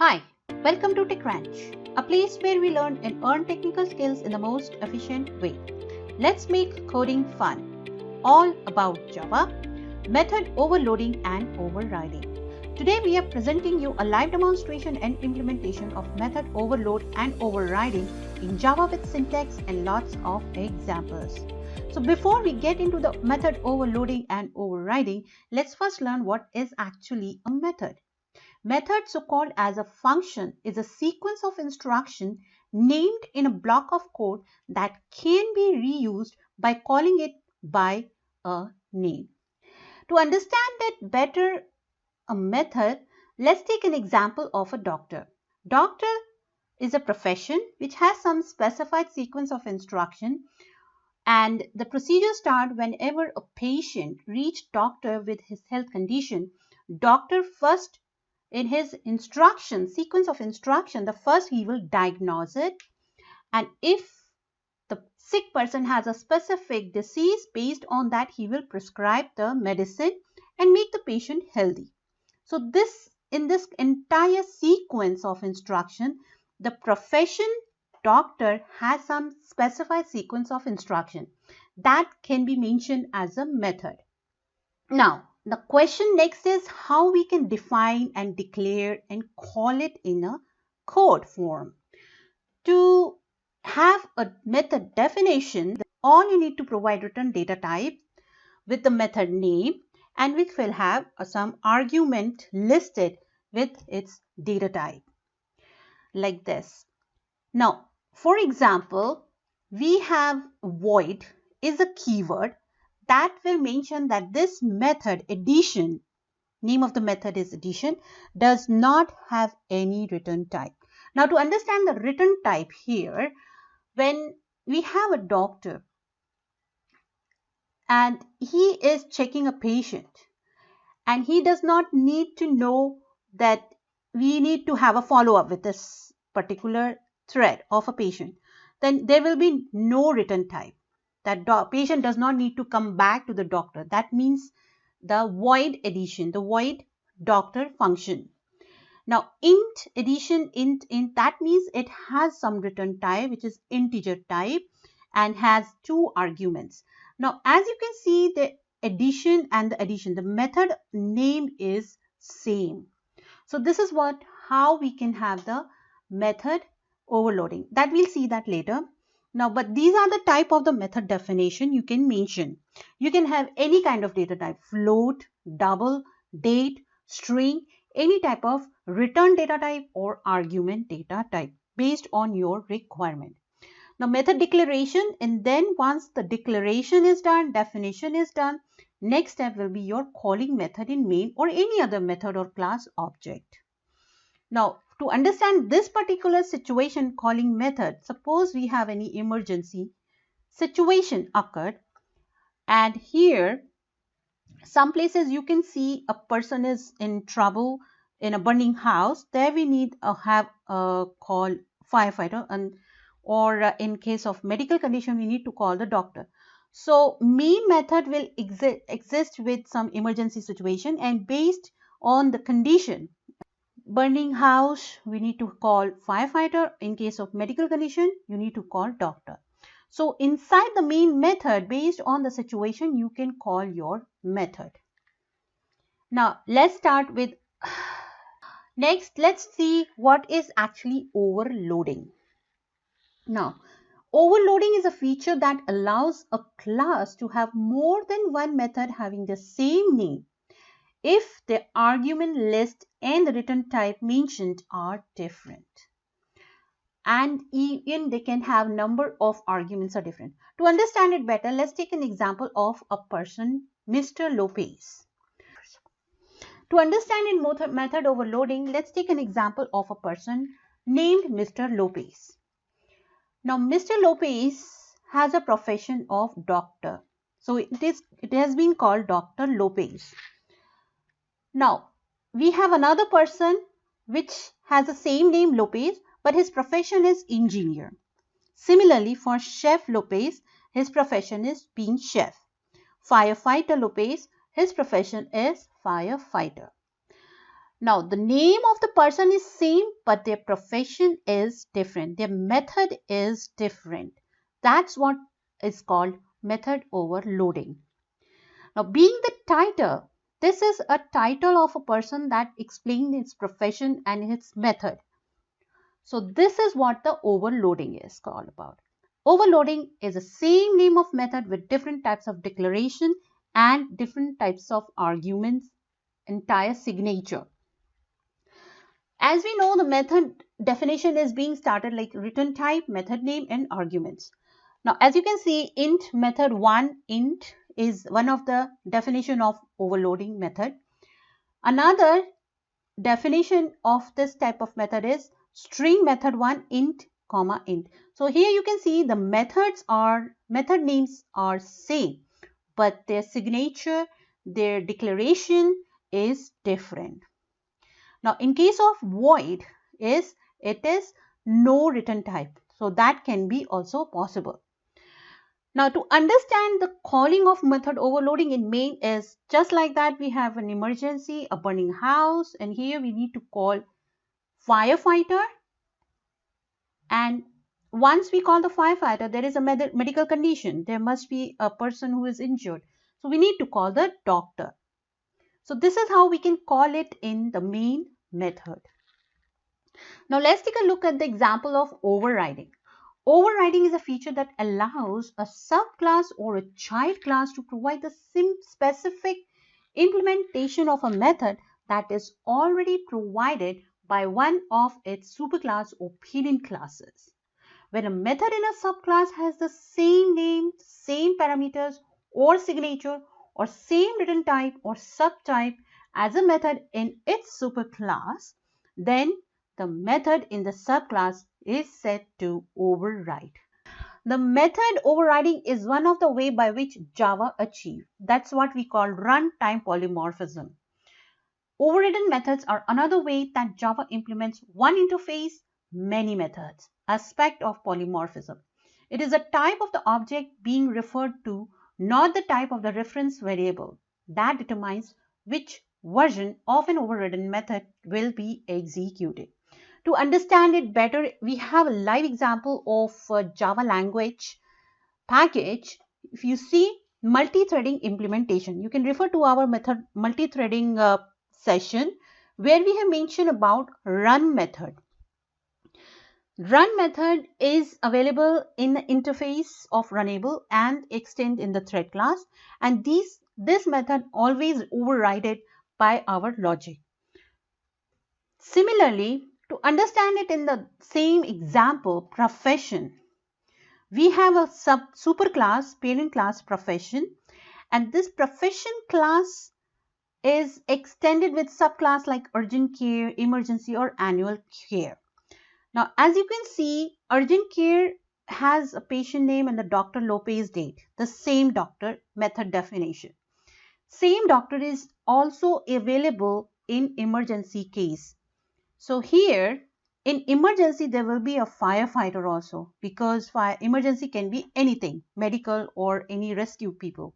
Hi, welcome to TechCrunch, a place where we learn and earn technical skills in the most efficient way. Let's make coding fun. All about Java, method overloading and overriding. Today we are presenting you a live demonstration and implementation of method overload and overriding in Java with syntax and lots of examples. So before we get into the method overloading and overriding, let's first learn what is actually a method. Method, so called as a function, is a sequence of instruction named in a block of code that can be reused by calling it by a name. To understand it better, a method, let's take an example of a doctor. Doctor is a profession which has some specified sequence of instruction, and the procedure starts whenever a patient reaches doctor with his health condition. Doctor first, in his instruction sequence of instruction, the first he will diagnose it, and if the sick person has a specific disease, based on that he will prescribe the medicine and make the patient healthy. So in this entire sequence of instruction, the profession doctor has some specified sequence of instruction that can be mentioned as a method. Now, the question next is how we can define and declare and call it in a code form. To have a method definition, all you need to provide return data type with the method name, and which will have some argument listed with its data type like this. Now, for example, we have void is a keyword that will mention that this method addition, name of the method is addition, does not have any return type. Now, to understand the return type here, when we have a doctor and he is checking a patient, and he does not need to know that we need to have a follow-up with this particular thread of a patient, then there will be no return type. That patient does not need to come back to the doctor. That means the void addition, the void doctor function. Now, int addition, int, that means it has some return type which is integer type and has two arguments. Now, as you can see, the addition and the addition, the method name is same. So this is how we can have the method overloading. That we'll see that later. Now, but these are the type of the method definition you can mention. You can have any kind of data type, float, double, date, string, any type of return data type or argument data type based on your requirement. Now, method declaration, and then once the declaration is done, definition is done, next step will be your calling method in main or any other method or class object. Now, to understand this particular situation calling method, suppose we have any emergency situation occurred, and here some places you can see a person is in trouble in a burning house. There we need have a call firefighter, and or in case of medical condition we need to call the doctor. So main method will exist with some emergency situation, and based on the condition, burning house we need to call firefighter. In case of medical condition you need to call doctor. So inside the main method, based on the situation, you can call your method. Now let's start with next. Let's see what is actually overloading. Now, overloading is a feature that allows a class to have more than one method having the same name if the argument list and the return type mentioned are different. And even they can have number of arguments are different. To understand it better, let's take an example of a person, Mr. Lopez. To understand in method overloading, let's take an example of a person named Mr. Lopez. Now, Mr. Lopez has a profession of doctor. So it has been called Dr. Lopez. Now, we have another person which has the same name Lopez, but his profession is engineer. Similarly, for Chef Lopez, his profession is being chef. Firefighter Lopez, his profession is firefighter. Now, the name of the person is same, but their profession is different. Their method is different. That's what is called method overloading. Now, being the title, this is a title of a person that explains its profession and its method. So, this is what the overloading is called about. Overloading is the same name of method with different types of declaration and different types of arguments, entire signature. As we know, the method definition is being started like return type, method name, and arguments. Now, as you can see, int method 1, int is one of the definition of overloading method. Another definition of this type of method is string method 1, int, comma, int. So here you can see the method names are same, but their signature, their declaration is different. Now, in case of void, it is no return type. So that can be also possible. Now, to understand the calling of method overloading in main is just like that. We have an emergency, a burning house, and here we need to call firefighter. And once we call the firefighter, there is a medical condition. There must be a person who is injured. So we need to call the doctor. So this is how we can call it in the main method. Now let's take a look at the example of overriding. Overriding is a feature that allows a subclass or a child class to provide the specific implementation of a method that is already provided by one of its superclass or parent classes. When a method in a subclass has the same name, same parameters or signature or same return type or subtype as a method in its superclass, then the method in the subclass is set to override. The method overriding is one of the ways by which Java achieves. That's what we call runtime polymorphism. Overridden methods are another way that Java implements one interface, many methods, aspect of polymorphism. It is a type of the object being referred to, not the type of the reference variable, that determines which version of an overridden method will be executed. To understand it better, we have a live example of a Java language package. If you see multi-threading implementation, you can refer to our method multi-threading session where we have mentioned about run method. Run method is available in the interface of runnable and extend in the thread class, and this method always overridden by our logic. Similarly, to understand it in the same example, profession, we have a superclass, parent class profession, and this profession class is extended with subclass like urgent care, emergency, or annual care. Now, as you can see, urgent care has a patient name and the Dr. Lopez date, the same doctor, method definition. Same doctor is also available in emergency case. So here in emergency, there will be a firefighter also, because emergency can be anything, medical or any rescue people.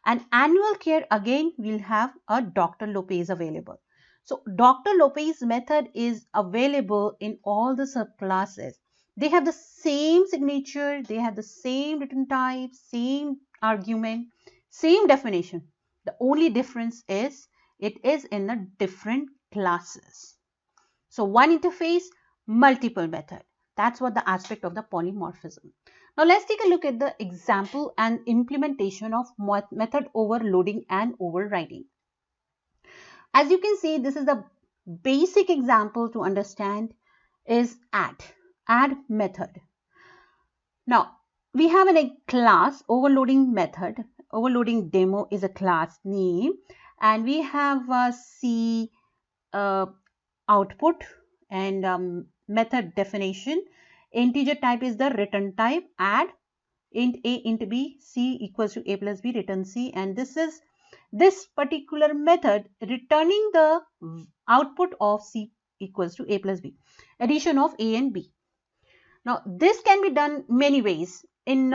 And annual care, again, will have a Dr. Lopez available. So Dr. Lopez method is available in all the subclasses. They have the same signature, they have the same return type, same argument, same definition. The only difference is it is in the different classes. So one interface, multiple method. That's what the aspect of the polymorphism. Now let's take a look at the example and implementation of method overloading and overriding. As you can see, this is the basic example to understand is add method. Now we have a class overloading method. Overloading demo is a class name, and we have a C output and method definition. Integer type is the return type. Add int a int b, c equals to a plus b, return c, and this is this particular method returning the output of c equals to a plus b, addition of a and b. Now this can be done many ways. In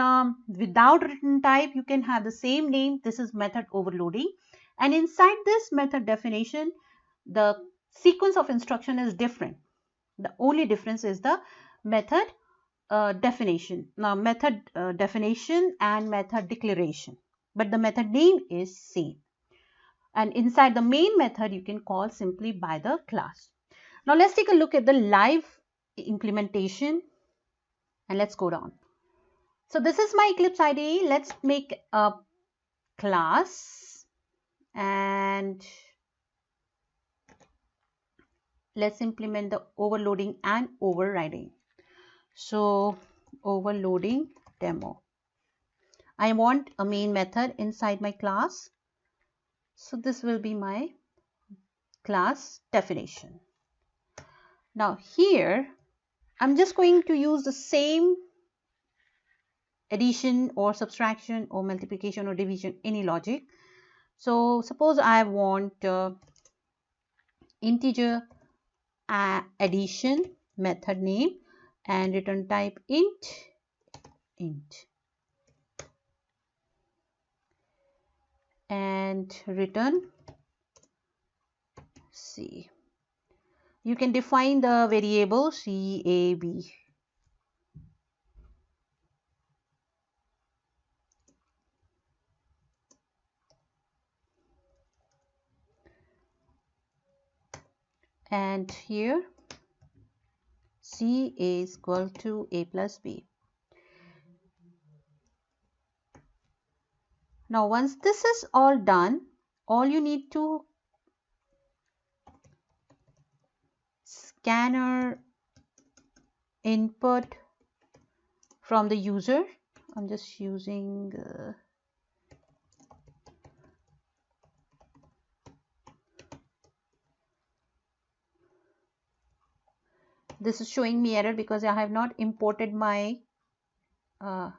without return type, you can have the same name. This is method overloading, and inside this method definition, the sequence of instruction is different. The only difference is the method definition. Now method definition and method declaration, but the method name is same. And inside the main method, you can call simply by the class. Now let's take a look at the live implementation and let's go down. So this is my Eclipse IDE. Let's make a class and let's implement the overloading and overriding. So overloading demo. I want a main method inside my class. So this will be my class definition. Now here, I'm just going to use the same addition or subtraction or multiplication or division, any logic. So suppose I want integer addition method name and return type int and return C. You can define the variable CAB. And here C is equal to A plus B. Now once this is all done, all you need to scanner input from the user. I'm just using this is showing me error because I have not imported my Java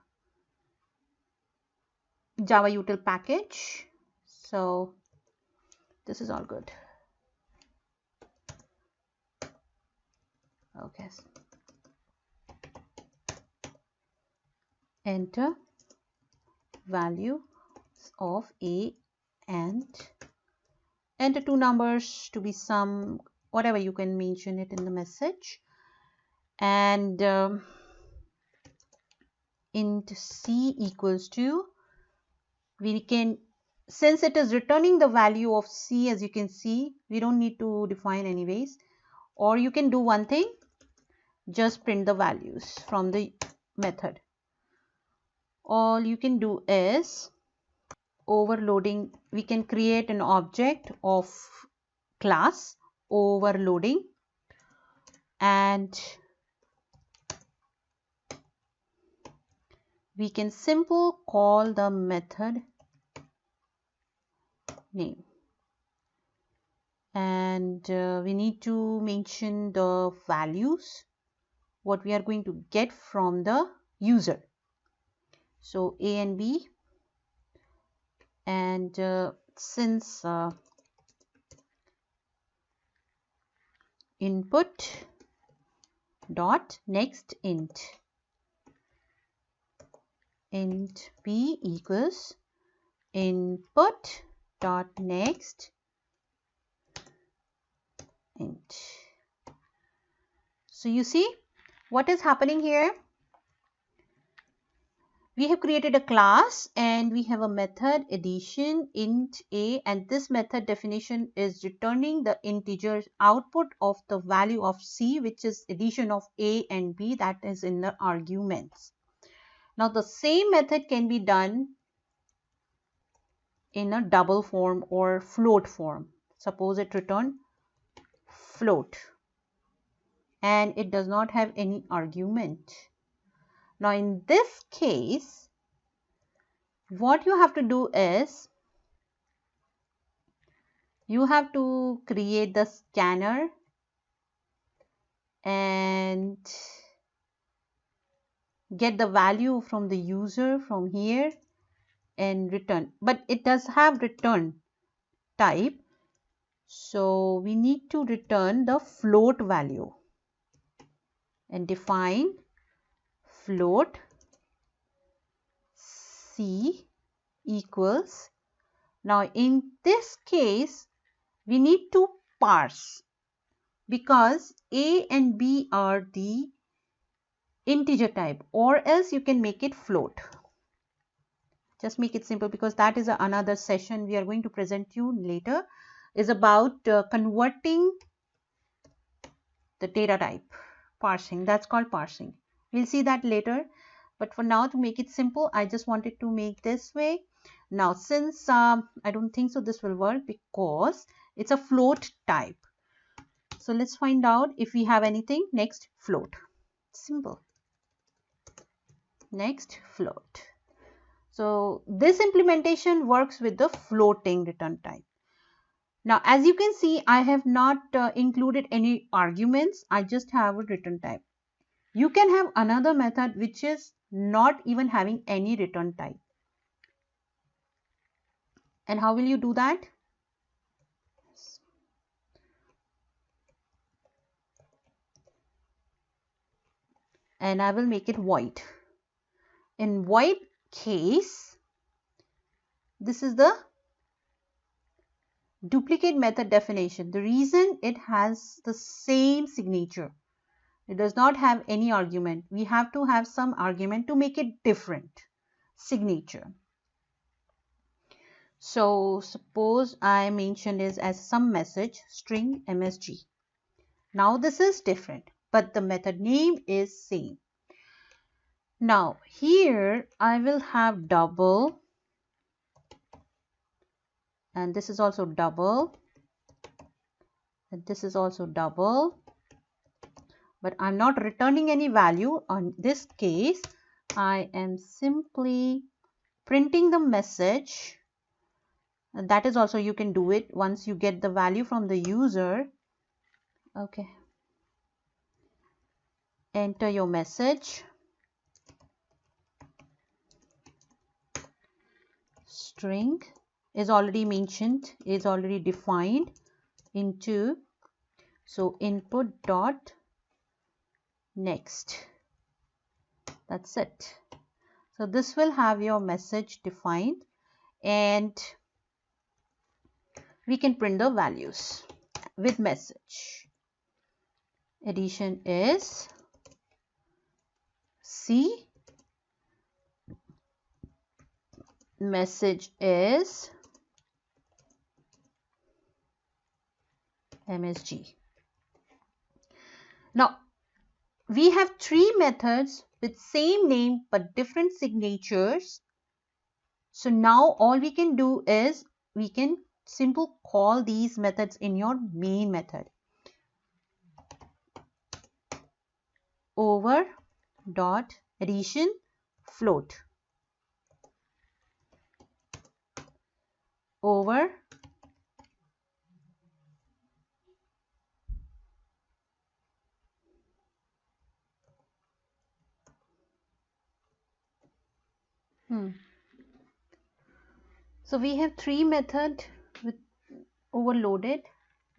util package. So this is all good. Okay. Enter value of A and enter two numbers to be sum, whatever you can mention it in the message. And int C equals to, we can, since it is returning the value of C, as you can see, we don't need to define anyways. Or you can do one thing, just print the values from the method. All you can do is overloading. We can create an object of class overloading and we can simply call the method name. And we need to mention the values, what we are going to get from the user. So A and B, and since input dot next int B equals input dot next int. So you see what is happening here. We have created a class and we have a method addition int A, and this method definition is returning the integer output of the value of C, which is addition of A and B, that is in the arguments. Now the same method can be done in a double form or float form. Suppose it return float and it does not have any argument. Now in this case, what you have to do is you have to create the scanner and get the value from the user from here and return. But it does have return type, so we need to return the float value and define float C equals. Now in this case we need to parse because A and B are the integer type, or else you can make it float. Just make it simple, because that is another session we are going to present you later, is about converting the data type, parsing. That's called parsing. We'll see that later, but for now, to make it simple, I just wanted to make this way. Now, since I don't think so this will work, because it's a float type. So let's find out if we have anything. Next, float. Simple. Next, float. So this implementation works with the floating return type. Now, as you can see, I have not included any arguments. I just have a return type. You can have another method which is not even having any return type. And how will you do that? And I will make it void. In void case, this is the duplicate method definition. The reason it has the same signature. It does not have any argument. We have to have some argument to make it different signature. So suppose I mentioned is as some message string MSG. Now this is different, but the method name is same. Now here I will have double, and this is also double, and this is also double, but I'm not returning any value. On this case, I am simply printing the message. And that is also, you can do it once you get the value from the user. Okay, enter your message, string is already mentioned, is already defined into, so input dot next. That's it. So this will have your message defined, and we can print the values with message. Addition is C, message is MSG. Now we have three methods with same name but different signatures. So now all we can do is we can simple call these methods in your main method. Over dot addition float. Over So we have three methods with overloaded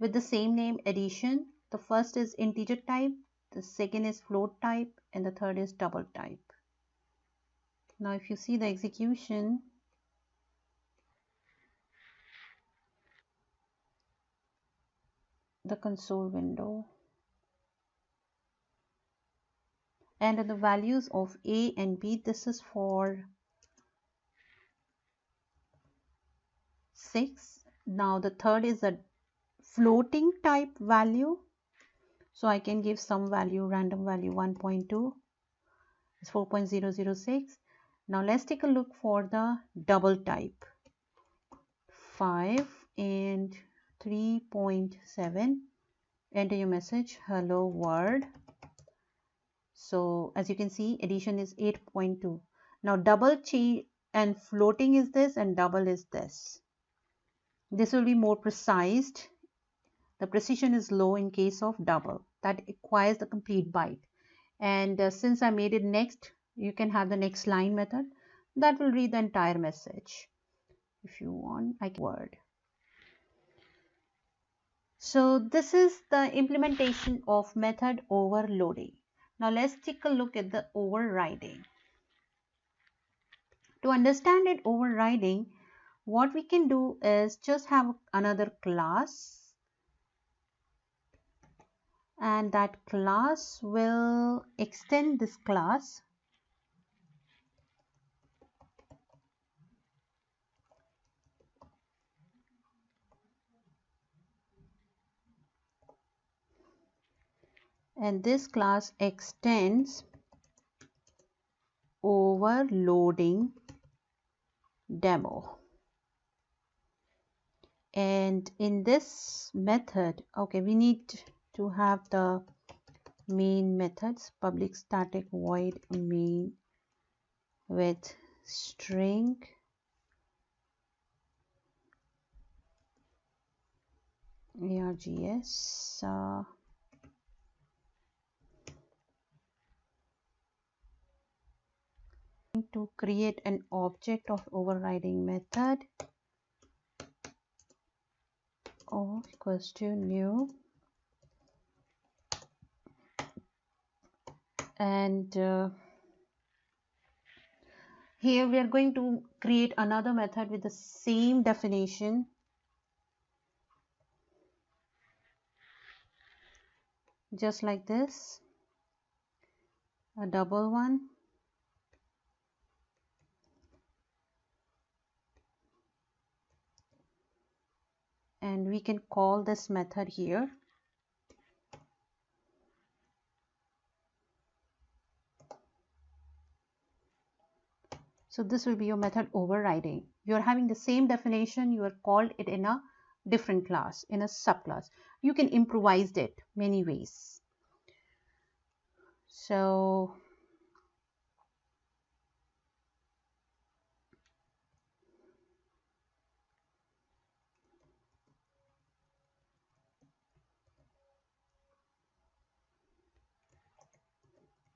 with the same name addition. The first is integer type, the second is float type, and the third is double type. Now if you see the execution, the console window, and the values of A and B, this is for 6. Now the third is a floating type value. So I can give some value, random value 1.2 is 4.006. Now let's take a look for the double type, 5 and 3.7. Enter your message, hello world. So as you can see, addition is 8.2. Now double and floating is this, and double is this. This will be more precise. The precision is low in case of double. That requires the complete byte. And since I made it next, you can have the next line method that will read the entire message. If you want, I can word. So this is the implementation of method overloading. Now let's take a look at the overriding. To understand it, overriding, what we can do is just have another class and that class will extend this class and this class extends overloading demo. And in this method, okay, we need to have the main methods, public static void main with string args to create an object of overriding method or equals to new, and here we are going to create another method with the same definition, just like this, a double one, and we can call this method here. So this will be your method overriding. You're having the same definition, you are called it in a different class, in a subclass. You can improvise it many ways. So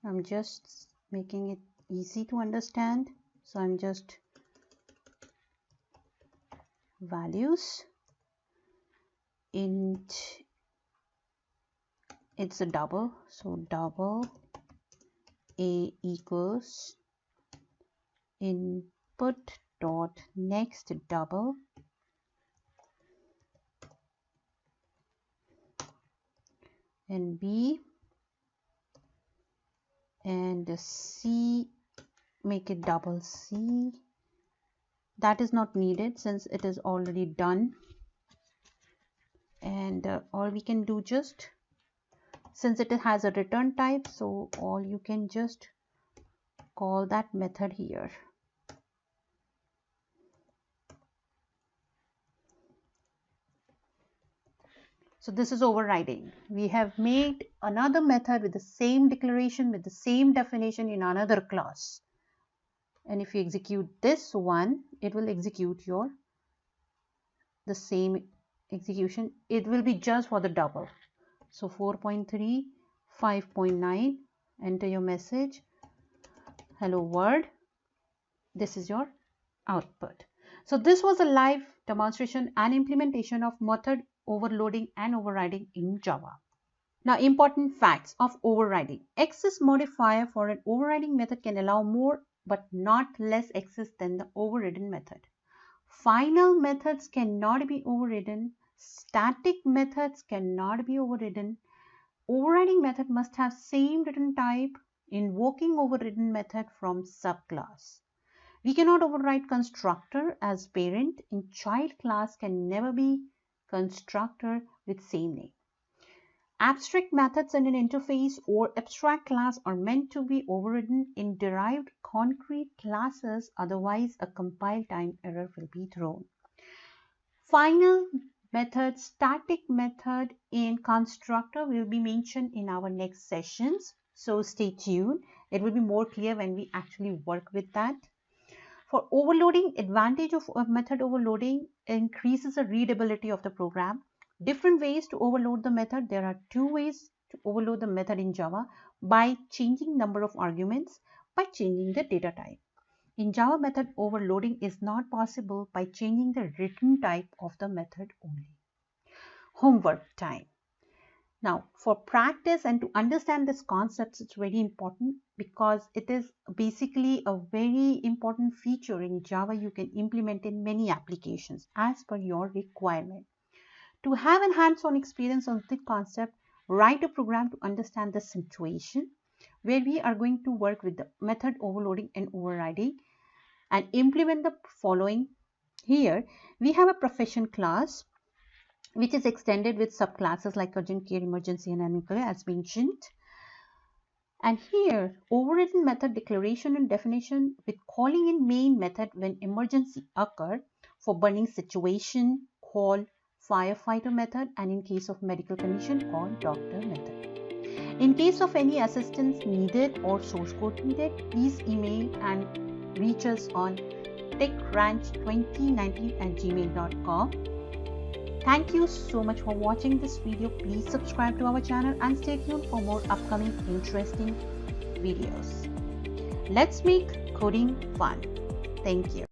I'm just making it easy to understand. So I'm just values int, it's a double, so double a equals input dot next double and b, and c, make it double c. That is not needed since it is already done, and all we can do, just since it has a return type, so all you can just call that method here. So this is overriding. We have made another method with the same declaration, with the same definition in another class. And if you execute this one, it will execute the same execution. It will be just for the double. So 4.3, 5.9, enter your message, hello world. This is your output. So this was a live demonstration and implementation of method overloading and overriding in Java. Now, important facts of overriding. Access modifier for an overriding method can allow more but not less access than the overridden method. Final methods cannot be overridden. Static methods cannot be overridden. Overriding method must have same return type. Invoking overridden method from subclass. We cannot override constructor as parent. In child class can never be constructor with same name. Abstract methods in an interface or abstract class are meant to be overridden in derived concrete classes, otherwise a compile time error will be thrown. Final method, static method in constructor will be mentioned in our next sessions. So stay tuned. It will be more clear when we actually work with that. For overloading, advantage of method overloading increases the readability of the program. Different ways to overload the method. There are two ways to overload the method in Java: by changing number of arguments, by changing the data type. In Java, method overloading is not possible by changing the return type of the method only. Homework time. Now, for practice and to understand this concept, it's very important because it is basically a very important feature in Java you can implement in many applications as per your requirement. To have a hands-on experience on the concept, write a program to understand the situation, where we are going to work with the method overloading and overriding and implement the following. Here we have a profession class which is extended with subclasses like urgent care, emergency, and nuclear as mentioned. And here overridden method declaration and definition with calling in main method when emergency occur. For burning situation, call firefighter method, and in case of medical condition, call doctor method. In case of any assistance needed or source code needed, please email and reach us on techranch2019@gmail.com. Thank you so much for watching this video. Please subscribe to our channel and stay tuned for more upcoming interesting videos. Let's make coding fun. Thank you.